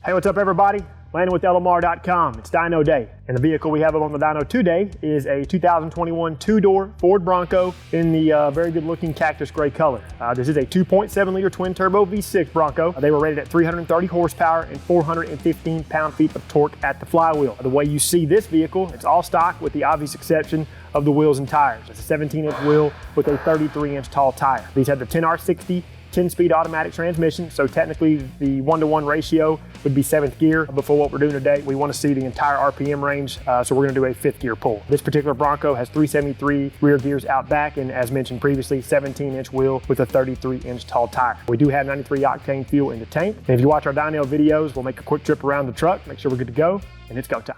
Hey, what's up everybody? Landon with LMR.com. It's Dyno Day, and the vehicle we have up on the dyno today is a 2021 two-door Ford Bronco in the very good-looking Cactus Gray color. This is a 2.7-liter twin-turbo V6 Bronco. They were rated at 330 horsepower and 415 pound-feet of torque at the flywheel. The way you see this vehicle, it's all stock with the obvious exception of the wheels and tires. It's a 17-inch wheel with a 33-inch tall tire. These have the 10R60 10-speed automatic transmission, so technically the 1-to-1 ratio would be 7th gear. Before what we're doing today, we want to see the entire RPM range, so we're going to do a 5th gear pull. This particular Bronco has 373 rear gears out back, and as mentioned previously, 17-inch wheel with a 33-inch tall tire. We do have 93 octane fuel in the tank, and if you watch our dyno videos, we'll make a quick trip around the truck, make sure we're good to go, and it's go time.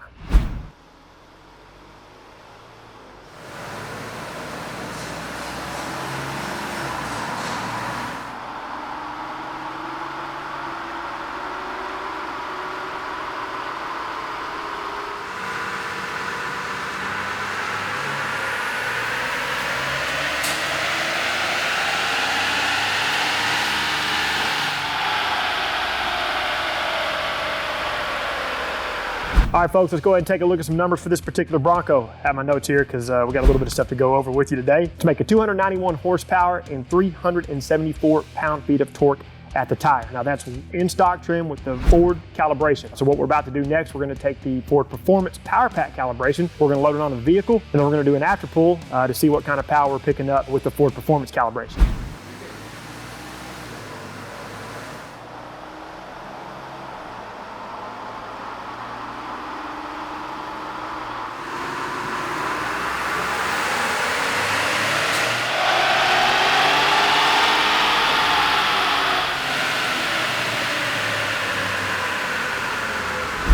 All right, folks, let's go ahead and take a look at some numbers for this particular Bronco. I have my notes here because we got a little bit of stuff to go over with you today. To make a 291 horsepower and 374 pound-feet of torque at the tire. Now that's in stock trim with the Ford calibration. So what we're about to do next, we're going to take the Ford Performance Power Pack calibration. We're going to load it on the vehicle, and then we're going to do an after pull to see what kind of power we're picking up with the Ford Performance calibration.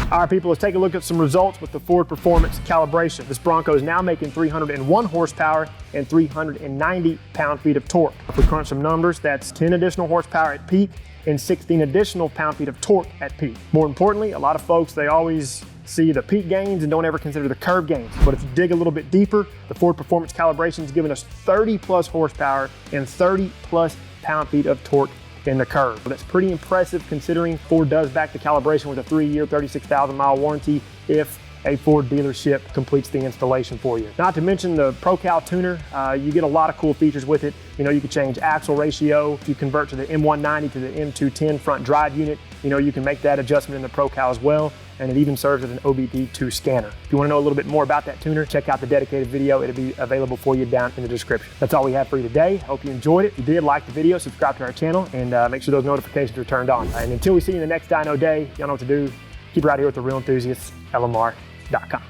All right, people, let's take a look at some results with the Ford Performance calibration. This Bronco is now making 301 horsepower and 390 pound-feet of torque. If we crunch some numbers, that's 10 additional horsepower at peak and 16 additional pound-feet of torque at peak. More importantly, a lot of folks, they always see the peak gains and don't ever consider the curve gains. But if you dig a little bit deeper, the Ford Performance calibration is giving us 30+ horsepower and 30+ pound-feet of torque in the curve. That's pretty impressive considering Ford does back the calibration with a 3-year, 36,000-mile warranty if a Ford dealership completes the installation for you. Not to mention the ProCal tuner, you get a lot of cool features with it. You know, you can change axle ratio. If you convert to the M190 to the M210 front drive unit, you know, you can make that adjustment in the ProCal as well. And it even serves as an OBD2 scanner. If you want to know a little bit more about that tuner, check out the dedicated video. It'll be available for you down in the description. That's all we have for you today. Hope you enjoyed it. If you did, like the video, subscribe to our channel, and make sure those notifications are turned on. And until we see you in the next dyno day, y'all know what to do. Keep right here with the real enthusiasts, LMR.com.